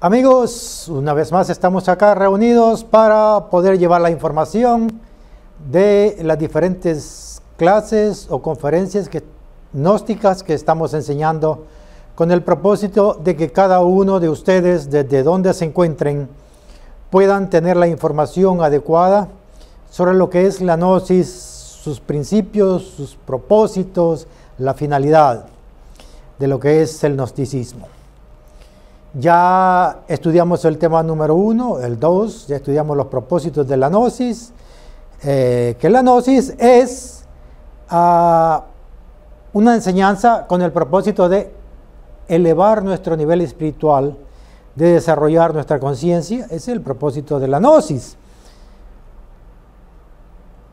Amigos, una vez más estamos acá reunidos para poder llevar la información de las diferentes clases o conferencias gnósticas que estamos enseñando con el propósito de que cada uno de ustedes, desde donde se encuentren, puedan tener la información adecuada sobre lo que es la gnosis, sus principios, sus propósitos, la finalidad de lo que es el gnosticismo. Ya estudiamos el tema número 1, el 2, ya estudiamos los propósitos de la gnosis, que la gnosis es una enseñanza con el propósito de elevar nuestro nivel espiritual, de desarrollar nuestra conciencia. Ese es el propósito de la gnosis.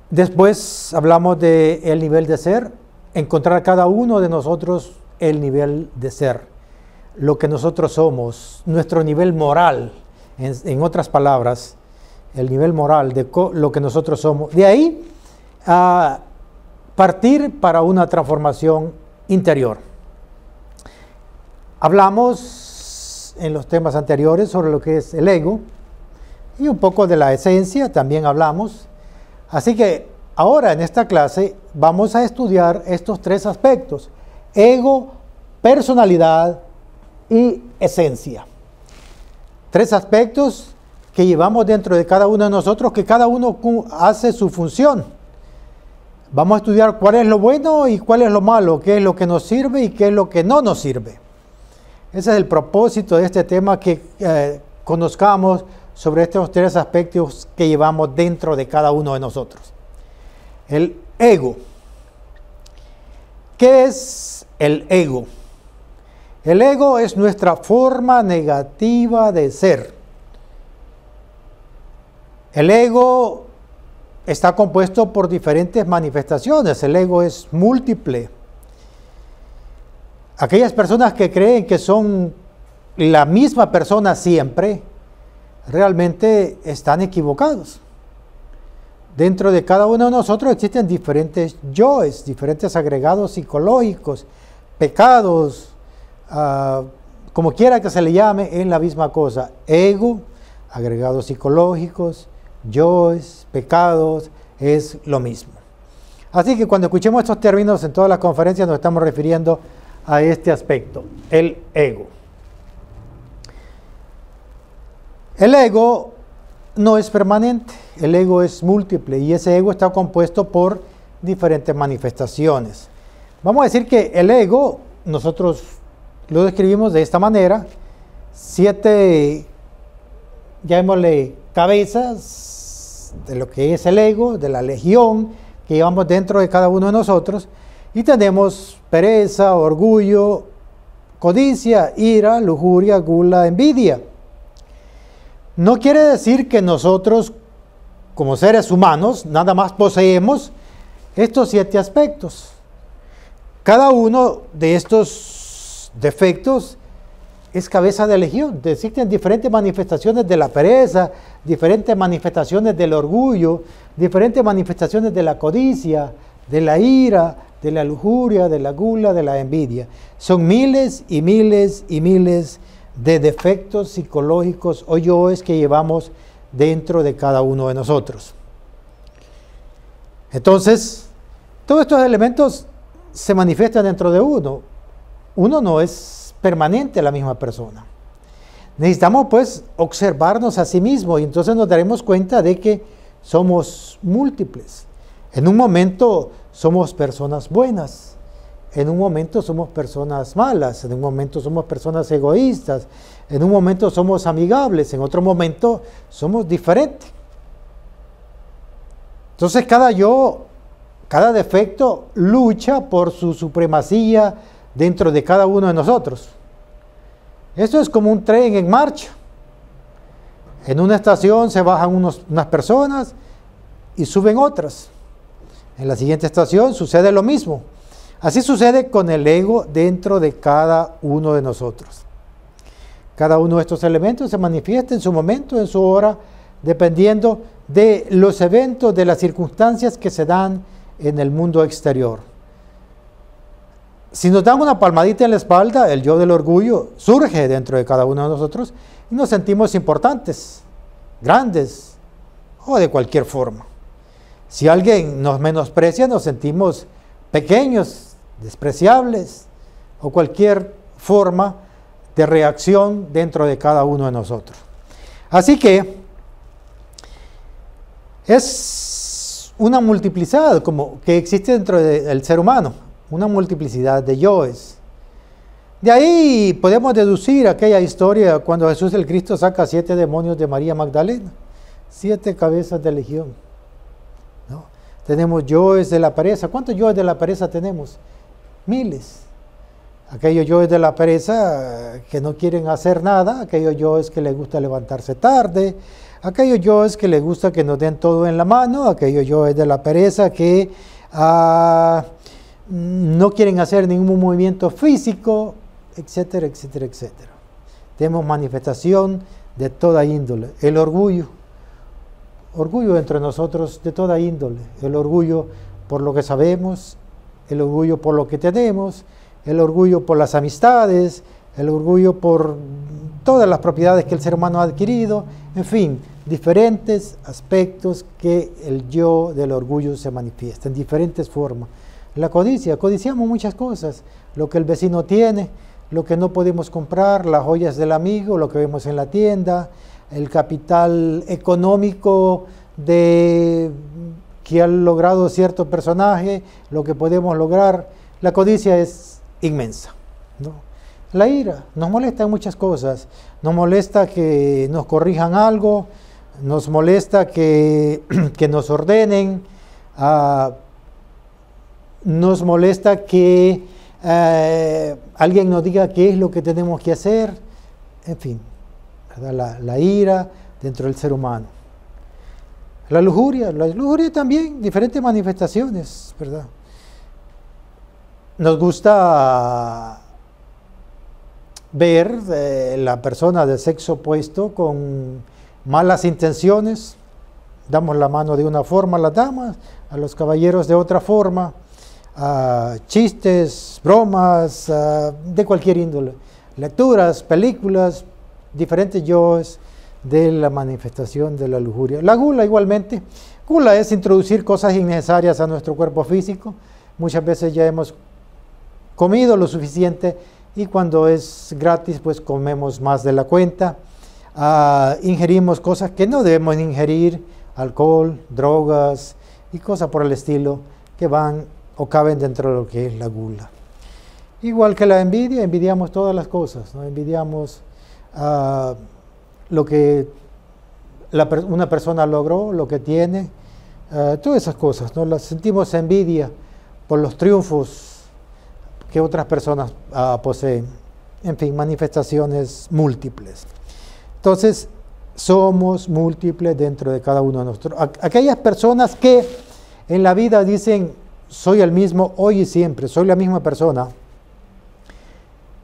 Después hablamos del nivel de ser, encontrar cada uno de nosotros el nivel de ser, lo que nosotros somos, nuestro nivel moral, en otras palabras, el nivel moral de lo que nosotros somos. De ahí a partir para una transformación interior. Hablamos en los temas anteriores sobre lo que es el ego y un poco de la esencia, también hablamos. Así que ahora en esta clase vamos a estudiar estos tres aspectos: ego, personalidad y esencia. Tres aspectos que llevamos dentro de cada uno de nosotros, que cada uno hace su función. Vamos a estudiar cuál es lo bueno y cuál es lo malo, qué es lo que nos sirve y qué es lo que no nos sirve. Ese es el propósito de este tema, que conozcamos sobre estos tres aspectos que llevamos dentro de cada uno de nosotros. El ego. ¿Qué es el ego? El ego es nuestra forma negativa de ser. El ego está compuesto por diferentes manifestaciones. El ego es múltiple. Aquellas personas que creen que son la misma persona siempre, realmente están equivocados. Dentro de cada uno de nosotros existen diferentes yoes, diferentes agregados psicológicos, pecados, como quiera que se le llame, es la misma cosa. Ego, agregados psicológicos, yoes, pecados, es lo mismo. Así que cuando escuchemos estos términos en todas las conferencias nos estamos refiriendo a este aspecto, el ego. El ego no es permanente, el ego es múltiple y ese ego está compuesto por diferentes manifestaciones. Vamos a decir que el ego, nosotros lo describimos de esta manera: 7, llamémosle, cabezas de lo que es el ego, de la legión que llevamos dentro de cada uno de nosotros, y tenemos pereza, orgullo, codicia, ira, lujuria, gula, envidia. No quiere decir que nosotros, como seres humanos, nada más poseemos estos 7 aspectos. Cada uno de estos defectos es cabeza de legión. Existen diferentes manifestaciones de la pereza, diferentes manifestaciones del orgullo, diferentes manifestaciones de la codicia, de la ira, de la lujuria, de la gula, de la envidia. Son miles y miles y miles de defectos psicológicos o yoes que llevamos dentro de cada uno de nosotros. Entonces, todos estos elementos se manifiestan dentro de uno. Uno no es permanente la misma persona. Necesitamos pues observarnos a sí mismo y entonces nos daremos cuenta de que somos múltiples. En un momento somos personas buenas, en un momento somos personas malas, en un momento somos personas egoístas, en un momento somos amigables, en otro momento somos diferentes. Entonces cada defecto lucha por su supremacía dentro de cada uno de nosotros. Esto es como un tren en marcha. En una estación se bajan unas personas y suben otras. En la siguiente estación sucede lo mismo. Así sucede con el ego dentro de cada uno de nosotros. Cada uno de estos elementos se manifiesta en su momento, en su hora, dependiendo de los eventos, de las circunstancias que se dan en el mundo exterior. si nos dan una palmadita en la espalda, el yo del orgullo surge dentro de cada uno de nosotros y nos sentimos importantes, grandes o de cualquier forma. Si alguien nos menosprecia, nos sentimos pequeños, despreciables o cualquier forma de reacción dentro de cada uno de nosotros. Así que es una multiplicidad como que existe dentro del ser humano, una multiplicidad de yoes. De ahí podemos deducir aquella historia cuando Jesús el Cristo saca 7 demonios de María Magdalena, 7 cabezas de legión, ¿no? Tenemos yoes de la pereza. ¿Cuántos yoes de la pereza tenemos? Miles. Aquellos yoes de la pereza que no quieren hacer nada, aquellos yoes que les gusta levantarse tarde, aquellos yoes que les gusta que nos den todo en la mano, aquellos yoes de la pereza que no quieren hacer ningún movimiento físico, etcétera, etcétera, etcétera. Tenemos manifestación de toda índole. El orgullo dentro de nosotros de toda índole. El orgullo por lo que sabemos, el orgullo por lo que tenemos, el orgullo por las amistades, el orgullo por todas las propiedades que el ser humano ha adquirido, en fin, diferentes aspectos que el yo del orgullo se manifiesta en diferentes formas. La codicia, codiciamos muchas cosas, lo que el vecino tiene, lo que no podemos comprar, las joyas del amigo, lo que vemos en la tienda, el capital económico que ha logrado cierto personaje, lo que podemos lograr. La codicia es inmensa, ¿no? La ira nos molesta en muchas cosas, nos molesta que nos corrijan algo, nos molesta que nos ordenen, nos molesta que alguien nos diga qué es lo que tenemos que hacer, en fin, ¿verdad? La ira dentro del ser humano. La lujuria también, diferentes manifestaciones, ¿verdad? Nos gusta ver la persona del sexo opuesto con malas intenciones, damos la mano de una forma a las damas, a los caballeros de otra forma, chistes, bromas, de cualquier índole, lecturas, películas, diferentes yoes de la manifestación de la lujuria. La gula igualmente, gula es introducir cosas innecesarias a nuestro cuerpo físico. Muchas veces ya hemos comido lo suficiente y cuando es gratis pues comemos más de la cuenta, ingerimos cosas que no debemos ingerir, alcohol, drogas y cosas por el estilo que van o caben dentro de lo que es la gula. Igual que la envidia, envidiamos todas las cosas, ¿no? Envidiamos lo que una persona logró, lo que tiene, todas esas cosas, ¿no? Las sentimos envidia por los triunfos que otras personas poseen. En fin, manifestaciones múltiples. Entonces, somos múltiples dentro de cada uno de nosotros. Aquellas personas que en la vida dicen, soy el mismo hoy y siempre, soy la misma persona,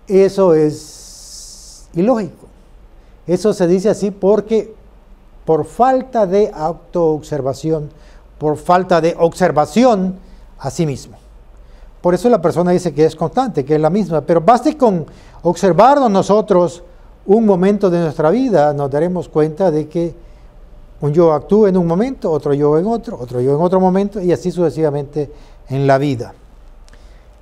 eso es ilógico. Eso se dice así porque por falta de autoobservación, por falta de observación a sí mismo. Por eso la persona dice que es constante, que es la misma, pero baste con observarnos nosotros un momento de nuestra vida, nos daremos cuenta de que un yo actúa en un momento, otro yo en otro momento, y así sucesivamente en la vida.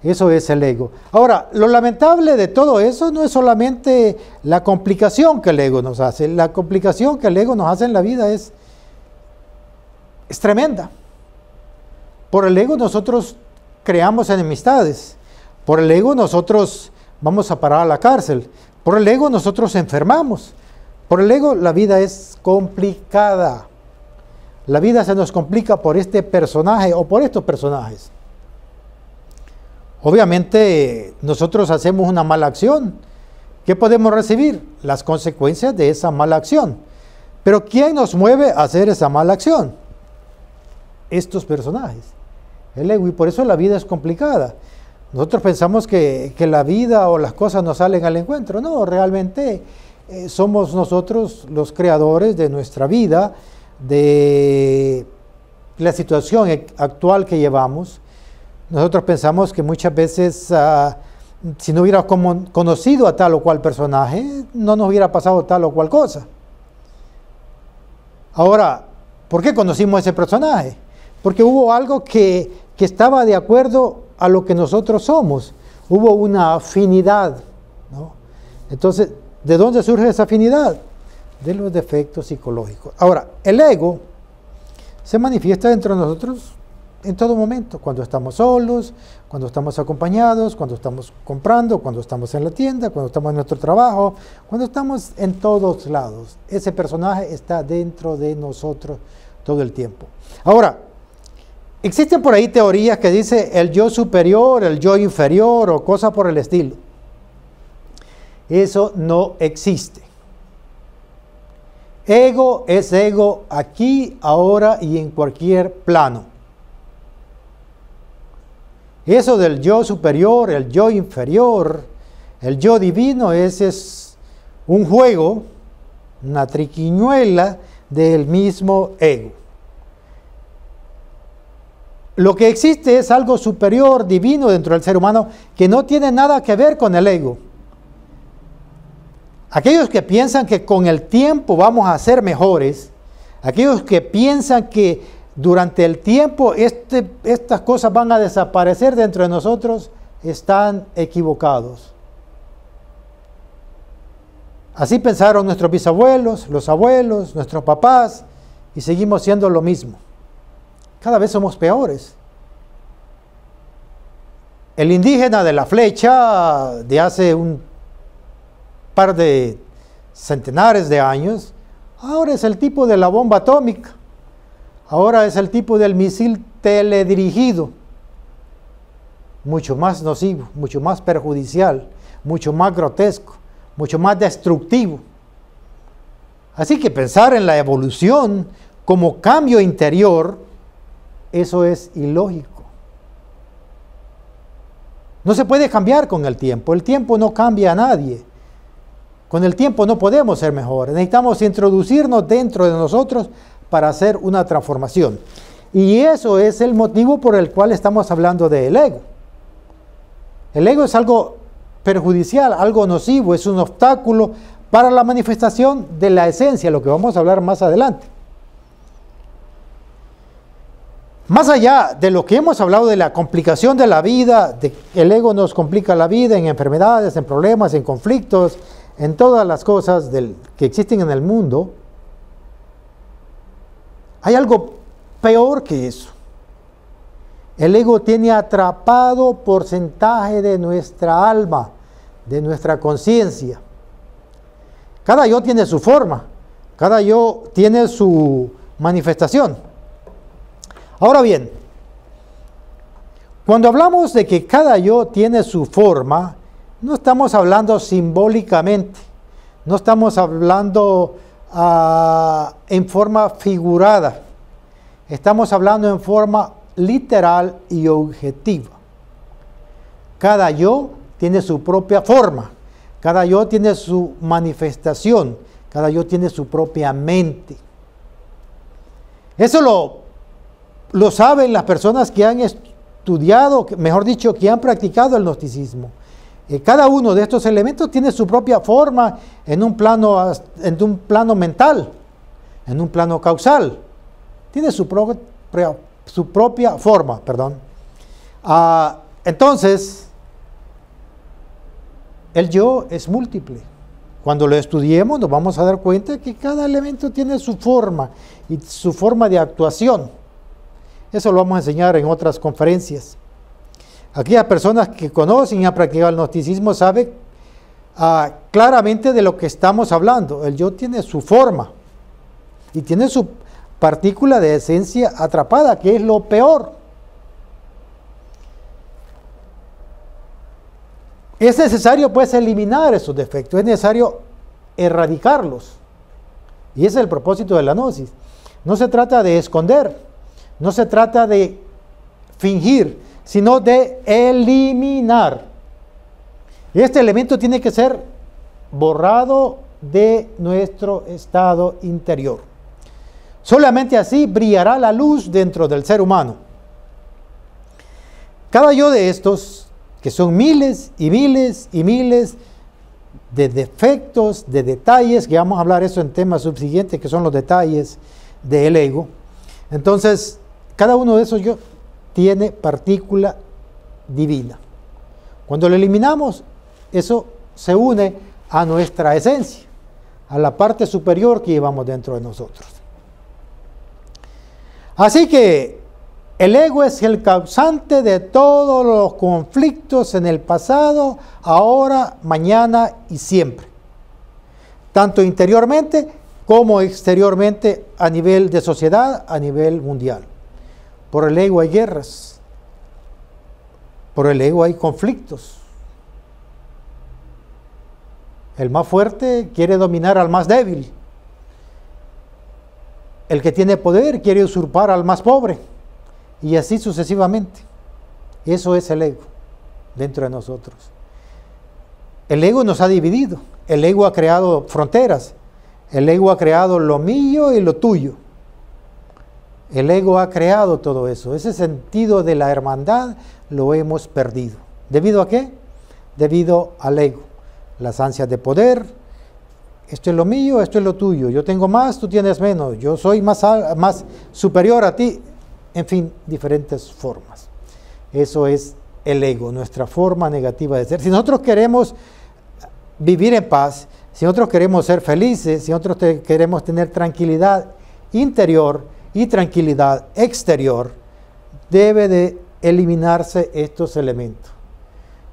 Eso es el ego. Ahora, lo lamentable de todo eso no es solamente la complicación que el ego nos hace. La complicación que el ego nos hace en la vida es tremenda. Por el ego nosotros creamos enemistades. Por el ego nosotros vamos a parar a la cárcel. Por el ego nosotros enfermamos. Por el ego la vida es complicada. La vida se nos complica por este personaje o por estos personajes. Obviamente nosotros hacemos una mala acción. ¿Qué podemos recibir? Las consecuencias de esa mala acción. Pero ¿quién nos mueve a hacer esa mala acción? Estos personajes. El ego, y por eso la vida es complicada. Nosotros pensamos que la vida o las cosas nos salen al encuentro. No, realmente somos nosotros los creadores de nuestra vida, de la situación actual que llevamos. Nosotros pensamos que muchas veces si no hubiéramos conocido a tal o cual personaje, no nos hubiera pasado tal o cual cosa. Ahora, ¿por qué conocimos a ese personaje? Porque hubo algo que estaba de acuerdo a lo que nosotros somos. Hubo una afinidad, ¿no? Entonces, ¿de dónde surge esa afinidad? De los defectos psicológicos. Ahora, el ego se manifiesta dentro de nosotros en todo momento, cuando estamos solos, cuando estamos acompañados, cuando estamos comprando, cuando estamos en la tienda, cuando estamos en nuestro trabajo, cuando estamos en todos lados. Ese personaje está dentro de nosotros todo el tiempo. Ahora, existen por ahí teorías que dicen el yo superior, el yo inferior o cosas por el estilo. Eso no existe. Ego es ego aquí, ahora y en cualquier plano. Eso del yo superior, el yo inferior, el yo divino, ese es un juego, una triquiñuela del mismo ego. Lo que existe es algo superior, divino dentro del ser humano, que no tiene nada que ver con el ego. Aquellos que piensan que con el tiempo vamos a ser mejores, aquellos que piensan que durante el tiempo estas cosas van a desaparecer dentro de nosotros, están equivocados. Así pensaron nuestros bisabuelos, los abuelos, nuestros papás, y seguimos siendo lo mismo. Cada vez somos peores. El indígena de la flecha de hace un par de centenares de años, ahora es el tipo de la bomba atómica, ahora es el tipo del misil teledirigido, mucho más nocivo, mucho más perjudicial, mucho más grotesco, mucho más destructivo. Así que pensar en la evolución como cambio interior, eso es ilógico. No se puede cambiar con el tiempo no cambia a nadie. Con el tiempo no podemos ser mejores, necesitamos introducirnos dentro de nosotros para hacer una transformación. Y eso es el motivo por el cual estamos hablando del ego. El ego es algo perjudicial, algo nocivo, es un obstáculo para la manifestación de la esencia, lo que vamos a hablar más adelante. Más allá de lo que hemos hablado de la complicación de la vida, de que el ego nos complica la vida en enfermedades, en problemas, en conflictos, en todas las cosas que existen en el mundo, hay algo peor que eso. El ego tiene atrapado porcentaje de nuestra alma, de nuestra conciencia. Cada yo tiene su forma, cada yo tiene su manifestación. Ahora bien, cuando hablamos de que cada yo tiene su forma, no estamos hablando simbólicamente, no estamos hablando en forma figurada, estamos hablando en forma literal y objetiva. Cada yo tiene su propia forma, cada yo tiene su manifestación, cada yo tiene su propia mente. Eso lo saben las personas que han estudiado, mejor dicho, que han practicado el gnosticismo. Cada uno de estos elementos tiene su propia forma en un plano mental, en un plano causal. Tiene su propia forma, Entonces, el yo es múltiple. Cuando lo estudiemos nos vamos a dar cuenta que cada elemento tiene su forma y su forma de actuación. Eso lo vamos a enseñar en otras conferencias. Aquellas personas que conocen y han practicado el gnosticismo saben claramente de lo que estamos hablando. El yo tiene su forma y tiene su partícula de esencia atrapada, que es lo peor. Es necesario pues eliminar esos defectos, es necesario erradicarlos. Y ese es el propósito de la gnosis. No se trata de esconder, no se trata de fingir, sino de eliminar. Este elemento tiene que ser borrado de nuestro estado interior. Solamente así brillará la luz dentro del ser humano. Cada yo de estos, que son miles y miles y miles de defectos, de detalles, que vamos a hablar eso en temas subsiguientes, que son los detalles del ego. Entonces, cada uno de esos yo tiene partícula divina. Cuando lo eliminamos, eso se une a nuestra esencia, a la parte superior que llevamos dentro de nosotros. Así que el ego es el causante de todos los conflictos en el pasado, ahora, mañana y siempre. Tanto interiormente como exteriormente a nivel de sociedad, a nivel mundial. Por el ego hay guerras. Por el ego hay conflictos. El más fuerte quiere dominar al más débil. El que tiene poder quiere usurpar al más pobre. Y así sucesivamente. Eso es el ego dentro de nosotros. El ego nos ha dividido. El ego ha creado fronteras. El ego ha creado lo mío y lo tuyo. El ego ha creado todo eso. Ese sentido de la hermandad lo hemos perdido. ¿Debido a qué? Debido al ego. Las ansias de poder. Esto es lo mío, esto es lo tuyo. Yo tengo más, tú tienes menos. Yo soy más superior a ti. En fin, diferentes formas. Eso es el ego, nuestra forma negativa de ser. Si nosotros queremos vivir en paz, si nosotros queremos ser felices, si nosotros queremos tener tranquilidad interior y tranquilidad exterior, debe de eliminarse estos elementos.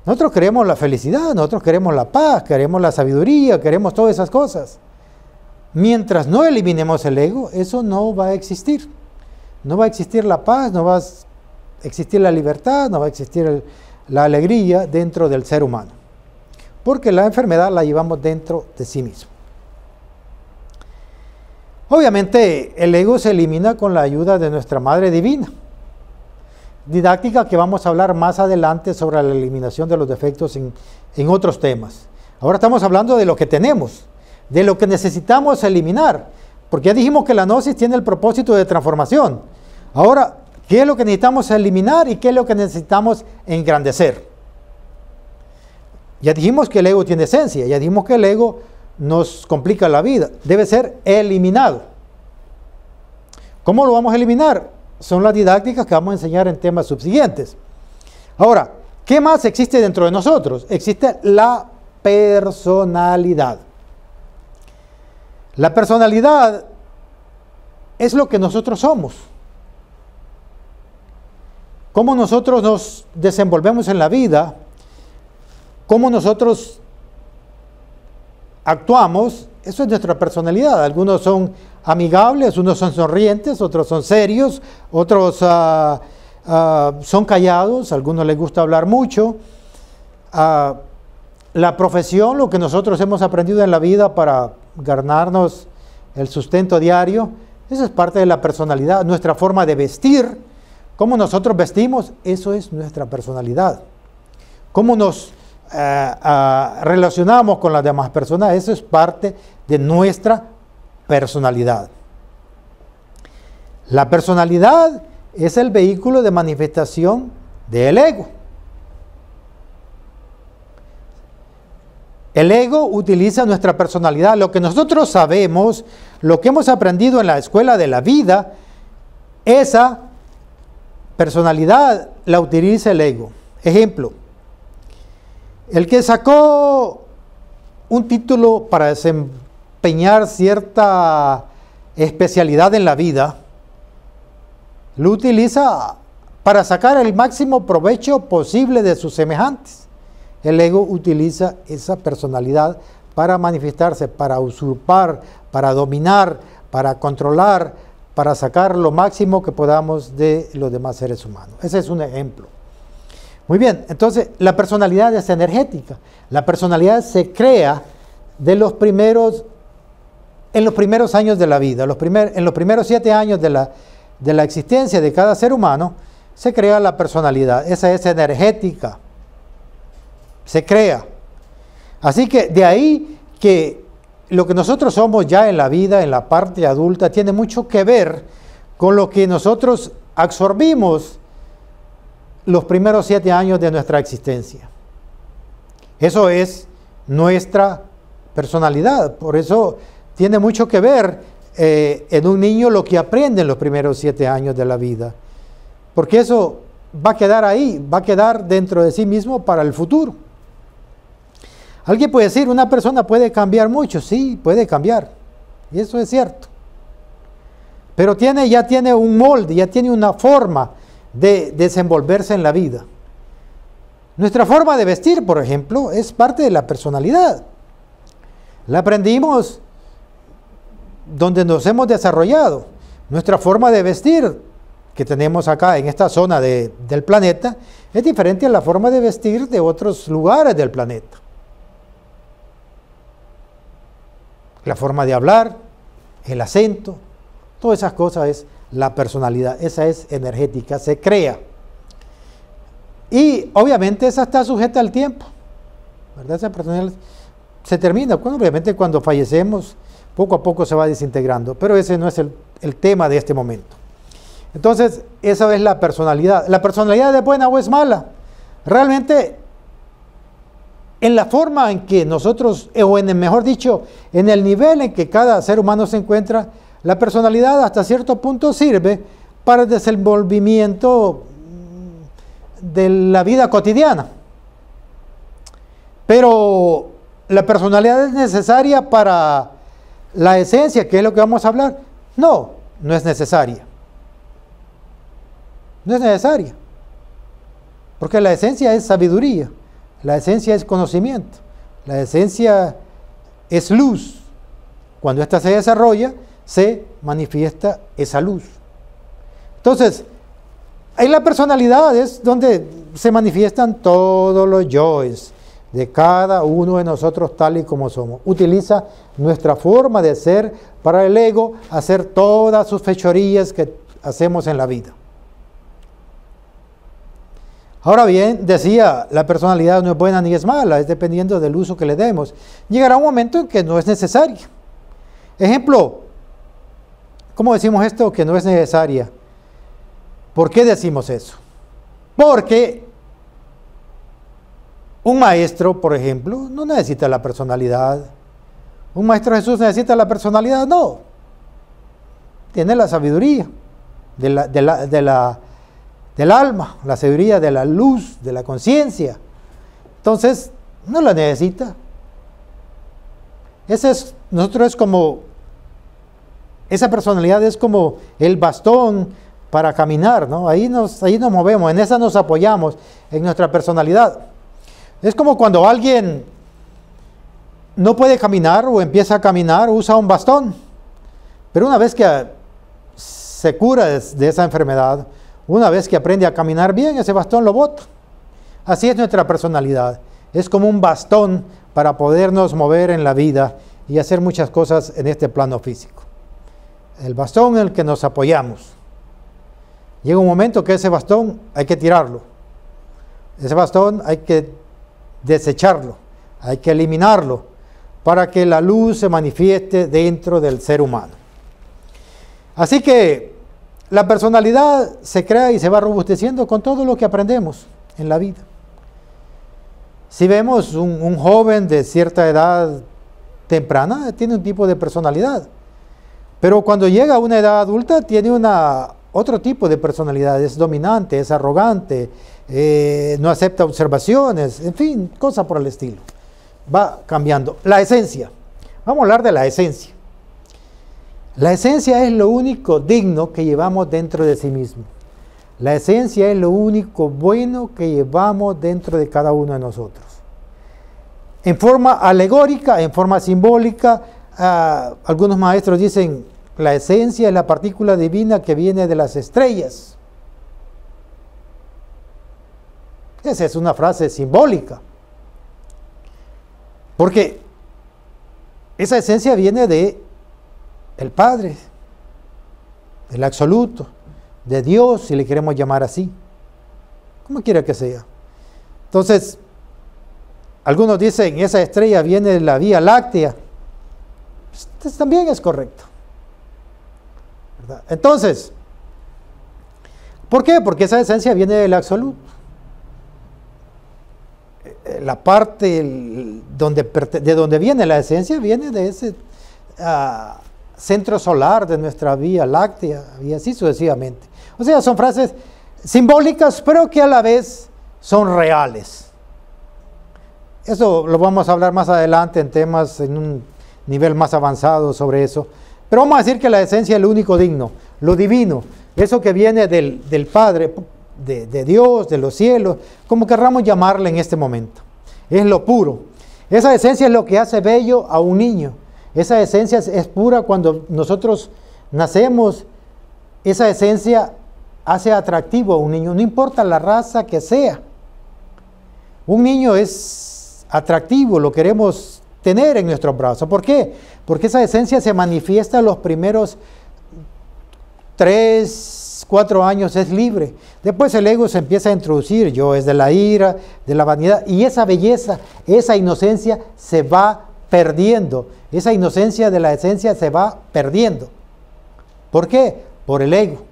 Nosotros queremos la felicidad, nosotros queremos la paz, queremos la sabiduría, queremos todas esas cosas. Mientras no eliminemos el ego, eso no va a existir. No va a existir la paz, no va a existir la libertad, no va a existir la alegría dentro del ser humano. Porque la enfermedad la llevamos dentro de sí mismo. Obviamente el ego se elimina con la ayuda de nuestra Madre Divina. Didáctica que vamos a hablar más adelante sobre la eliminación de los defectos en otros temas. Ahora estamos hablando de lo que tenemos, de lo que necesitamos eliminar. Porque ya dijimos que la gnosis tiene el propósito de transformación. Ahora, ¿qué es lo que necesitamos eliminar y qué es lo que necesitamos engrandecer? Ya dijimos que el ego tiene esencia, ya dijimos que el ego nos complica la vida. Debe ser eliminado. ¿Cómo lo vamos a eliminar? Son las didácticas que vamos a enseñar en temas subsiguientes. Ahora, ¿qué más existe dentro de nosotros? Existe la personalidad. La personalidad es lo que nosotros somos. Cómo nosotros nos desenvolvemos en la vida, cómo nosotros actuamos, eso es nuestra personalidad. Algunos son amigables, unos son sonrientes, otros son serios, otros son callados, a algunos les gusta hablar mucho. La profesión, lo que nosotros hemos aprendido en la vida para ganarnos el sustento diario, eso es parte de la personalidad. Nuestra forma de vestir, cómo nosotros vestimos, eso es nuestra personalidad. Cómo nos relacionamos con las demás personas, eso es parte de nuestra personalidad. La personalidad es el vehículo de manifestación del ego. El ego utiliza nuestra personalidad, lo que nosotros sabemos, lo que hemos aprendido en la escuela de la vida, esa personalidad la utiliza el ego. Ejemplo, el que sacó un título para desempeñar cierta especialidad en la vida, lo utiliza para sacar el máximo provecho posible de sus semejantes. El ego utiliza esa personalidad para manifestarse, para usurpar, para dominar, para controlar, para sacar lo máximo que podamos de los demás seres humanos. Ese es un ejemplo. Muy bien, entonces la personalidad es energética. La personalidad se crea en los primeros años de la vida. En los primeros 7 años de la existencia de cada ser humano, se crea la personalidad. Esa es energética. Se crea. Así que de ahí que lo que nosotros somos ya en la vida, en la parte adulta, tiene mucho que ver con lo que nosotros absorbimos los primeros 7 años de nuestra existencia. Eso es nuestra personalidad. Por eso tiene mucho que ver en un niño lo que aprende en los primeros 7 años de la vida. Porque eso va a quedar ahí, va a quedar dentro de sí mismo para el futuro. Alguien puede decir, una persona puede cambiar mucho. Sí, puede cambiar. Y eso es cierto. Pero ya tiene un molde, ya tiene una forma de desenvolverse en la vida. Nuestra forma de vestir, por ejemplo, es parte de la personalidad. La aprendimos donde nos hemos desarrollado. Nuestra forma de vestir que tenemos acá en esta zona del planeta es diferente a la forma de vestir de otros lugares del planeta. La forma de hablar, el acento, todas esas cosas es la personalidad, esa es energética, se crea. Y obviamente esa está sujeta al tiempo, ¿verdad? Esa personalidad se termina, obviamente cuando fallecemos, poco a poco se va desintegrando, pero ese no es el tema de este momento. Entonces, esa es la personalidad. ¿La personalidad es buena o es mala? Realmente, en la forma en que nosotros, o mejor dicho, en el nivel en que cada ser humano se encuentra, la personalidad hasta cierto punto sirve para el desenvolvimiento de la vida cotidiana. Pero la personalidad es necesaria para la esencia, que es lo que vamos a hablar. No, no es necesaria. No es necesaria. Porque la esencia es sabiduría, la esencia es conocimiento, la esencia es luz. Cuando ésta se desarrolla, se manifiesta esa luz. Entonces, en la personalidad es donde se manifiestan todos los yoes de cada uno de nosotros tal y como somos. Utiliza nuestra forma de ser para el ego hacer todas sus fechorías que hacemos en la vida. Ahora bien, decía, la personalidad no es buena ni es mala, es dependiendo del uso que le demos. Llegará un momento en que no es necesaria. Ejemplo, ¿cómo decimos esto que no es necesaria? ¿Por qué decimos eso? Porque un maestro, por ejemplo, no necesita la personalidad. ¿Un maestro Jesús necesita la personalidad? No. Tiene la sabiduría del alma, la sabiduría de la luz, de la conciencia. Entonces, no la necesita. Nosotros es como, esa personalidad es como el bastón para caminar, ¿no? Ahí nos movemos, en esa nos apoyamos, en nuestra personalidad. Es como cuando alguien no puede caminar o empieza a caminar, usa un bastón. Pero una vez que se cura de esa enfermedad, una vez que aprende a caminar bien, ese bastón lo bota. Así es nuestra personalidad. Es como un bastón para podernos mover en la vida y hacer muchas cosas en este plano físico. El bastón en el que nos apoyamos. Llega un momento que ese bastón hay que tirarlo. Ese bastón hay que desecharlo, hay que eliminarlo para que la luz se manifieste dentro del ser humano. Así que la personalidad se crea y se va robusteciendo con todo lo que aprendemos en la vida. Si vemos un joven de cierta edad temprana, tiene un tipo de personalidad. Pero cuando llega a una edad adulta, tiene otro tipo de personalidad. Es dominante, es arrogante, no acepta observaciones, en fin, cosas por el estilo. Va cambiando. La esencia. Vamos a hablar de la esencia. La esencia es lo único digno que llevamos dentro de sí mismo. La esencia es lo único bueno que llevamos dentro de cada uno de nosotros. En forma alegórica, en forma simbólica, algunos maestros dicen, la esencia es la partícula divina que viene de las estrellas. Esa es una frase simbólica. Porque esa esencia viene del Padre, del absoluto, de Dios, si le queremos llamar así, como quiera que sea. Entonces, algunos dicen, esa estrella viene de la Vía Láctea. Pues, también es correcto, ¿verdad? Entonces, ¿por qué? Porque esa esencia viene del absoluto. la parte de donde viene la esencia, viene de ese centro solar de nuestra Vía Láctea, y así sucesivamente. O sea, son frases simbólicas, pero que a la vez son reales. Eso lo vamos a hablar más adelante en temas, en un nivel más avanzado sobre eso. Pero vamos a decir que la esencia es lo único digno, lo divino, eso que viene del Padre, de Dios, de los cielos, como querramos llamarle en este momento. Es lo puro. Esa esencia es lo que hace bello a un niño. Esa esencia es pura cuando nosotros nacemos. Esa esencia hace atractivo a un niño, no importa la raza que sea. Un niño es atractivo, lo queremos tener en nuestros brazos. ¿Por qué? Porque esa esencia se manifiesta en los primeros 3, 4 años, es libre. Después el ego se empieza a introducir, yo es de la ira, de la vanidad, y esa belleza, esa inocencia se va perdiendo. Esa inocencia de la esencia se va perdiendo. ¿Por qué? Por el ego.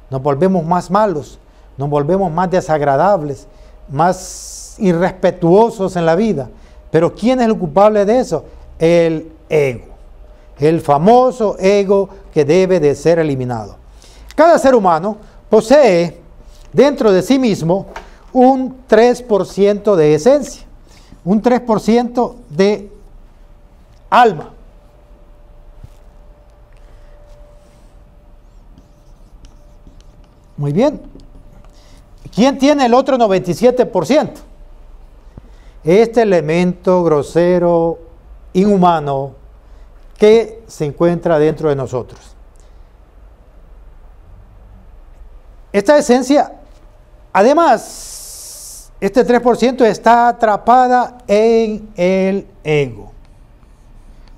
Nos volvemos más malos, nos volvemos más desagradables, más irrespetuosos en la vida. Pero ¿quién es el culpable de eso? El ego. El famoso ego que debe de ser eliminado. Cada ser humano posee dentro de sí mismo un 3% de esencia, un 3% de alma. Muy bien. ¿Quién tiene el otro 97%? Este elemento grosero, inhumano, que se encuentra dentro de nosotros. Esta esencia, además, este 3% está atrapada en el ego.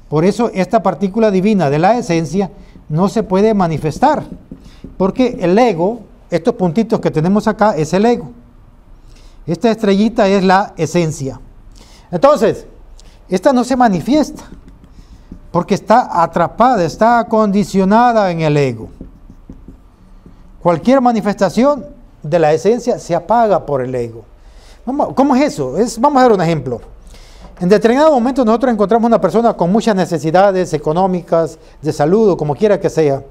Por eso esta partícula divina de la esencia no se puede manifestar, porque el ego, estos puntitos que tenemos acá, es el ego. Esta estrellita es la esencia. Entonces, esta no se manifiesta, porque está atrapada, está acondicionada en el ego. Cualquier manifestación de la esencia se apaga por el ego. ¿Cómo es eso? Vamos a dar un ejemplo. En determinado momento nosotros encontramos una persona con muchas necesidades económicas, de salud o como quiera que sea.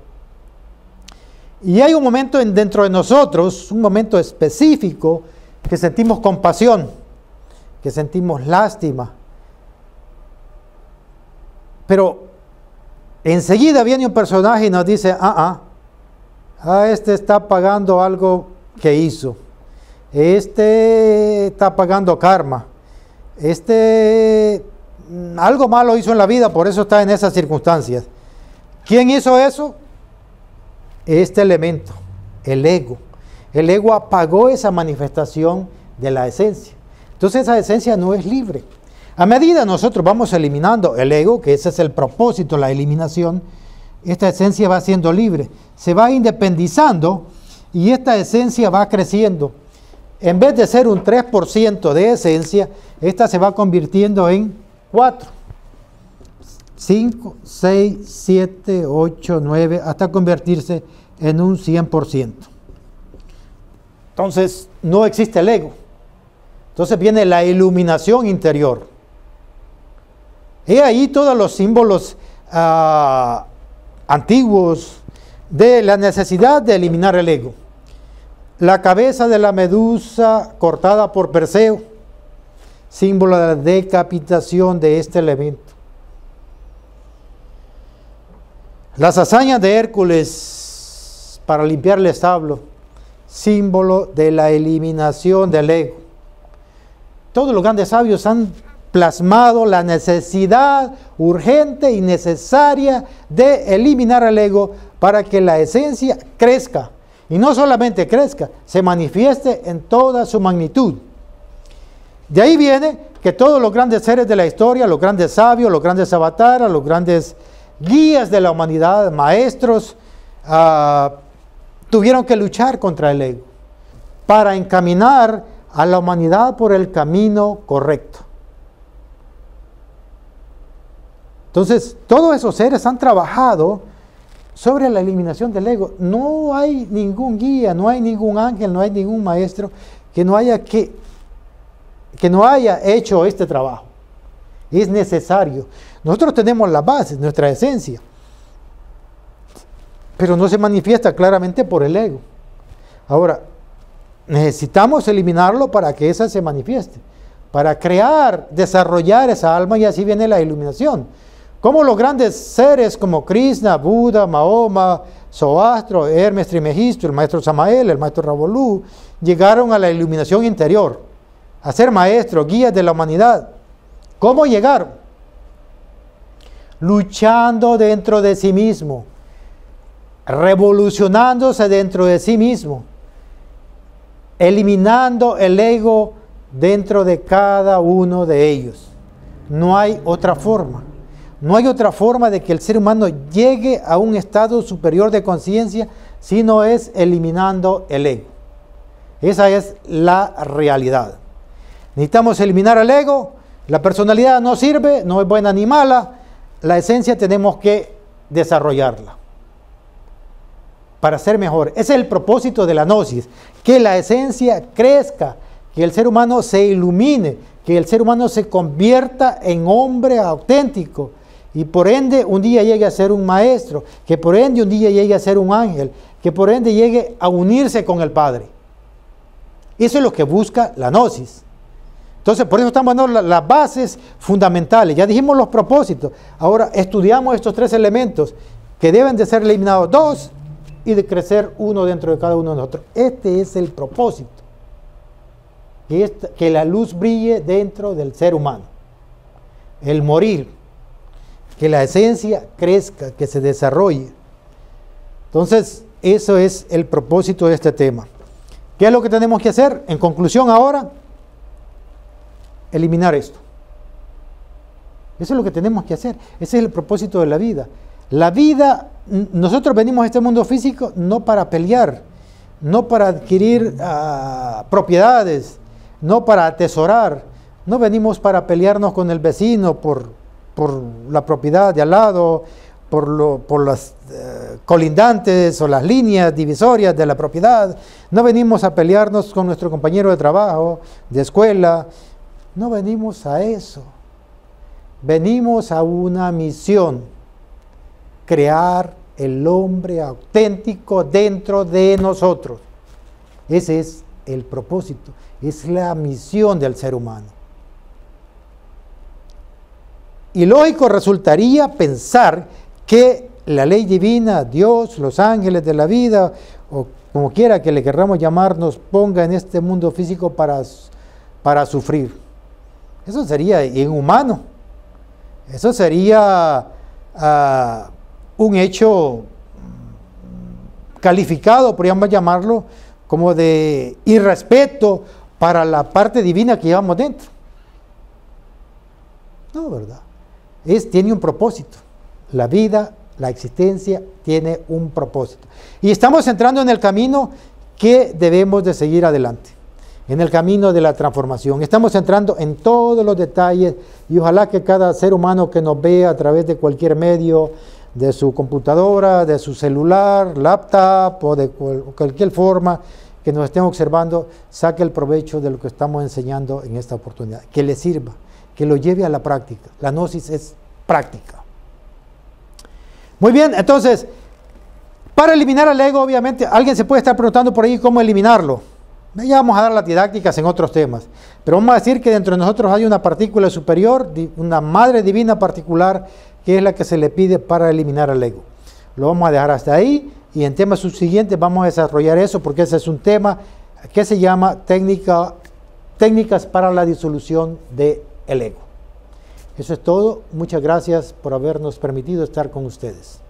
Y hay un momento dentro de nosotros, un momento específico, que sentimos compasión, que sentimos lástima. Pero enseguida viene un personaje y nos dice, este está pagando algo que hizo. Este está pagando karma. Algo malo hizo en la vida, por eso está en esas circunstancias. ¿Quién hizo eso? Este elemento, el ego. El ego apagó esa manifestación de la esencia. Entonces esa esencia no es libre. A medida nosotros vamos eliminando el ego, que ese es el propósito, la eliminación, esta esencia va siendo libre. Se va independizando y esta esencia va creciendo. En vez de ser un 3% de esencia, esta se va convirtiendo en 4, 5, 6, 7, 8, 9, hasta convertirse en un 100%. Entonces, no existe el ego. Entonces viene la iluminación interior. He ahí todos los símbolos antiguos de la necesidad de eliminar el ego. La cabeza de la medusa cortada por Perseo, símbolo de la decapitación de este elemento. Las hazañas de Hércules para limpiar el establo, símbolo de la eliminación del ego. Todos los grandes sabios han plasmado la necesidad urgente y necesaria de eliminar el ego para que la esencia crezca. Y no solamente crezca, se manifieste en toda su magnitud. De ahí viene que todos los grandes seres de la historia, los grandes sabios, los grandes avataras, los grandes guías de la humanidad, maestros, tuvieron que luchar contra el ego para encaminar a la humanidad por el camino correcto. Entonces, todos esos seres han trabajado sobre la eliminación del ego. No hay ningún guía, no hay ningún ángel, no hay ningún maestro que no haya que que no haya hecho este trabajo. Es necesario. Nosotros tenemos las bases, nuestra esencia, pero no se manifiesta claramente por el ego. Ahora, necesitamos eliminarlo para que esa se manifieste, para crear, desarrollar esa alma, y así viene la iluminación. Como los grandes seres como Krishna, Buda, Mahoma, Zoroastro, Hermes Trismegisto, el maestro Samael, el maestro Ravolú, llegaron a la iluminación interior, a ser maestros, guías de la humanidad. ¿Cómo llegaron? Luchando dentro de sí mismo, revolucionándose dentro de sí mismo, eliminando el ego dentro de cada uno de ellos. No hay otra forma. No hay otra forma de que el ser humano llegue a un estado superior de conciencia si no es eliminando el ego. Esa es la realidad. Necesitamos eliminar el ego. La personalidad no sirve, no es buena ni mala. La esencia tenemos que desarrollarla para ser mejor. Ese es el propósito de la gnosis, que la esencia crezca, que el ser humano se ilumine, que el ser humano se convierta en hombre auténtico, y por ende un día llegue a ser un maestro, que por ende un día llegue a ser un ángel, que por ende llegue a unirse con el Padre. Eso es lo que busca la gnosis. Entonces, por eso estamos dando las bases fundamentales. Ya dijimos los propósitos. Ahora estudiamos estos tres elementos que deben de ser eliminados dos y de crecer uno dentro de cada uno de nosotros. Este es el propósito. Que la luz brille dentro del ser humano. El morir. Que la esencia crezca, que se desarrolle. Entonces, eso es el propósito de este tema. ¿Qué es lo que tenemos que hacer? En conclusión ahora, eliminar esto. Eso es lo que tenemos que hacer. Ese es el propósito de la vida. La vida, nosotros venimos a este mundo físico no para pelear, no para adquirir propiedades, no para atesorar. No venimos para pelearnos con el vecino por la propiedad de al lado, por las colindantes o las líneas divisorias de la propiedad. No venimos a pelearnos con nuestro compañero de trabajo, de escuela. No venimos a eso. Venimos a una misión: crear el hombre auténtico dentro de nosotros. Ese es el propósito, es la misión del ser humano. Y lógico resultaría pensar que la ley divina, Dios, los ángeles de la vida, o como quiera que le querramos llamar, nos ponga en este mundo físico para sufrir. Eso sería inhumano. Eso sería un hecho calificado, podríamos llamarlo, como de irrespeto para la parte divina que llevamos dentro. No, ¿verdad? Tiene un propósito. La vida, la existencia tiene un propósito. Y estamos entrando en el camino que debemos de seguir adelante, en el camino de la transformación. Estamos entrando en todos los detalles, y ojalá que cada ser humano que nos vea a través de cualquier medio, de su computadora, de su celular, laptop o de cualquier forma que nos estén observando, saque el provecho de lo que estamos enseñando en esta oportunidad, que le sirva, que lo lleve a la práctica. La gnosis es práctica. Muy bien, entonces, para eliminar al ego, obviamente, alguien se puede estar preguntando por ahí cómo eliminarlo. Ya vamos a dar las didácticas en otros temas, pero vamos a decir que dentro de nosotros hay una partícula superior, una madre divina particular, que es la que se le pide para eliminar al ego. Lo vamos a dejar hasta ahí, y en temas subsiguientes vamos a desarrollar eso, porque ese es un tema que se llama técnicas para la disolución del ego. Eso es todo. Muchas gracias por habernos permitido estar con ustedes.